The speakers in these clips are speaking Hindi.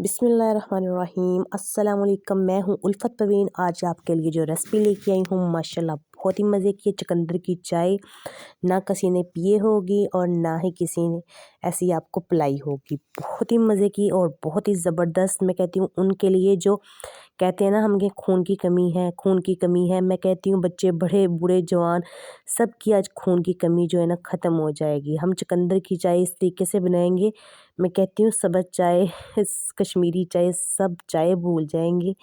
बिस्मिल्लाहिर्रहमानिर्रहीम अस्सलाम वालेकुम। मैं हूँ उल्फत परवीन। आज आपके लिए जो रेसिपी लेके आई हूँ माशाल्लाह बहुत ही मज़े की चुकंदर की चाय। ना किसी ने पिए होगी और ना ही किसी ने ऐसी आपको पिलाई होगी। बहुत ही मज़े की और बहुत ही ज़बरदस्त। मैं कहती हूँ उनके लिए जो कहते हैं ना हमें खून की कमी है, खून की कमी है। मैं कहती हूँ बच्चे बड़े बूढ़े जवान सब की आज खून की कमी जो है ना ख़त्म हो जाएगी। हम चुकंदर की चाय इस तरीके से बनाएंगे, मैं कहती हूँ सब्ज़ चाय कश्मीरी चाय सब चाय भूल जाएंगे,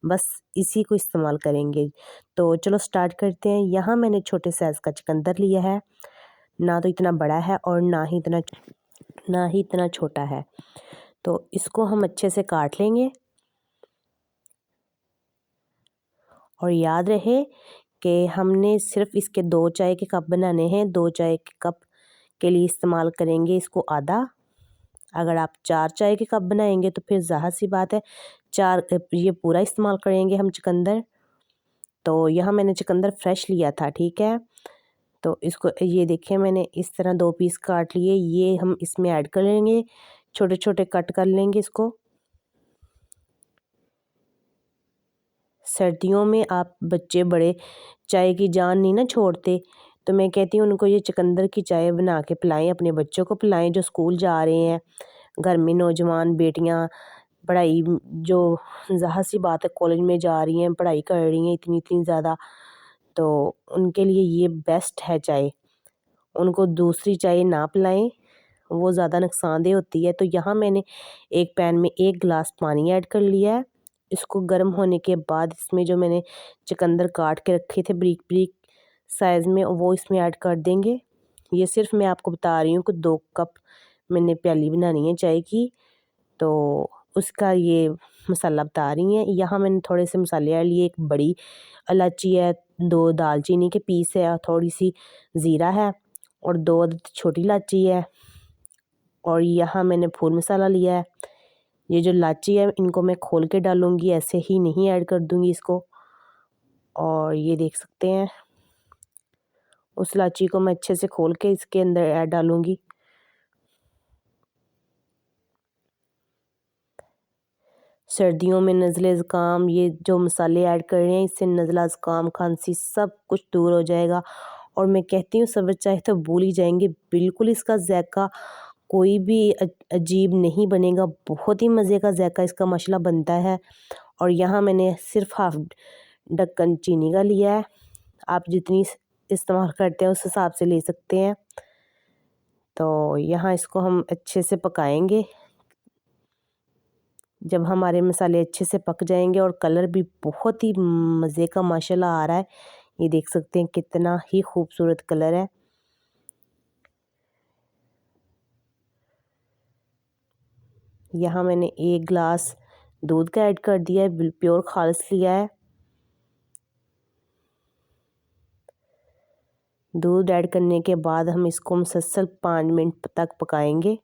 बस इसी को इस्तेमाल करेंगे। तो चलो स्टार्ट करते हैं। यहाँ मैंने छोटे साइज़ का चुकंदर लिया है, ना तो इतना बड़ा है और ना ही इतना छोटा है। तो इसको हम अच्छे से काट लेंगे। और याद रहे कि हमने सिर्फ इसके 2 चाय के कप बनाने हैं। 2 चाय के कप के लिए इस्तेमाल करेंगे इसको आधा। अगर आप 4 चाय के कप बनाएंगे तो फिर ज़ाहिर सी बात है 4 ये पूरा इस्तेमाल करेंगे हम चुकंदर। तो यहाँ मैंने चुकंदर फ्रेश लिया था, ठीक है। तो इसको ये देखिए मैंने इस तरह 2 पीस काट लिए। ये हम इसमें ऐड कर लेंगे, छोटे छोटे कट कर लेंगे इसको। सर्दियों में आप बच्चे बड़े चाय की जान नहीं ना छोड़ते, तो मैं कहती हूँ उनको ये चुकंदर की चाय बना के पिलाएं, अपने बच्चों को पिलाएं जो स्कूल जा रहे हैं। घर में नौजवान बेटियाँ पढ़ाई जो ज़ाहिर सी बात है कॉलेज में जा रही हैं, पढ़ाई कर रही हैं इतनी इतनी ज़्यादा, तो उनके लिए ये बेस्ट है चाय। उनको दूसरी चाय ना पिलाएं, वो ज़्यादा नुकसानदेह होती है। तो यहाँ मैंने एक पैन में 1 गिलास पानी ऐड कर लिया है। इसको गर्म होने के बाद इसमें जो मैंने चुकंदर काट के रखे थे बारीक बारीक साइज़ में, वो इसमें ऐड कर देंगे। ये सिर्फ मैं आपको बता रही हूँ कि 2 कप मैंने प्याली बनानी है चाय की, तो उसका ये मसाला बता रही हैं। यहाँ मैंने थोड़े से मसाले ऐड लिए। 1 बड़ी इलायची है, 2 दालचीनी के पीस है, थोड़ी सी ज़ीरा है और 2 छोटी इलायची है। और यहाँ मैंने फूल मसाला लिया है। ये जो इलायची है इनको मैं खोल के डालूँगी, ऐसे ही नहीं ऐड कर दूँगी इसको। और ये देख सकते हैं उस इलायची को मैं अच्छे से खोल के इसके अंदर ऐड डालूँगी। सर्दियों में नज़ले ज़ुकाम, ये जो मसाले ऐड कर रहे हैं इससे नज़ला ज़ुकाम खांसी सब कुछ दूर हो जाएगा। और मैं कहती हूँ सब्ज़ चाय तो भूल ही जाएंगे, बिल्कुल इसका ज़ायका कोई भी अजीब नहीं बनेगा। बहुत ही मज़े का ज़ायका इसका माशाल्लाह बनता है। और यहाँ मैंने सिर्फ हाफ ढक्कन चीनी का लिया है। आप जितनी इस्तेमाल करते हैं उस हिसाब से ले सकते हैं। तो यहाँ इसको हम अच्छे से पकाएंगे। जब हमारे मसाले अच्छे से पक जाएंगे और कलर भी बहुत ही मज़े का माशाल्लाह आ रहा है, ये देख सकते हैं कितना ही खूबसूरत कलर है। यहाँ मैंने 1 गिलास दूध का ऐड कर दिया है, प्योर खालिस लिया है। दूध ऐड करने के बाद हम इसको मुसलसल 5 मिनट तक पकाएंगे।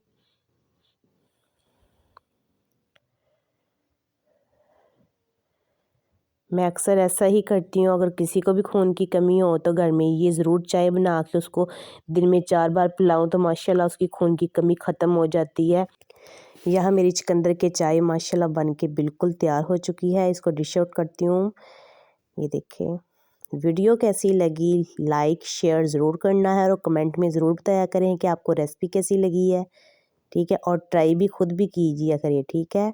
मैं अक्सर ऐसा ही करती हूँ, अगर किसी को भी खून की कमी हो तो घर में ये ज़रूर चाय बना के उसको दिन में 4 बार पिलाऊं तो माशाल्लाह उसकी खून की कमी ख़त्म हो जाती है। यह मेरी चुकंदर के चाय माशाल्लाह बन के बिल्कुल तैयार हो चुकी है। इसको डिश आउट करती हूँ। ये देखें, वीडियो कैसी लगी लाइक शेयर ज़रूर करना है और कमेंट में ज़रूर बताया करें कि आपको रेसिपी कैसी लगी है, ठीक है। और ट्राई भी खुद भी कीजिए करिए, ठीक है।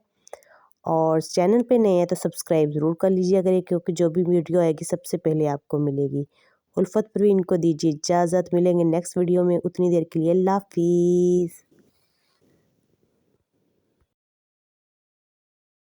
और चैनल पे नए हैं तो सब्सक्राइब ज़रूर कर लीजिए करिए, क्योंकि जो भी वीडियो आएगी सबसे पहले आपको मिलेगी। उल्फत परवीन को दीजिए इजाज़त, मिलेंगे नेक्स्ट वीडियो में। उतनी देर के लिए अल्लाह हाफिज़।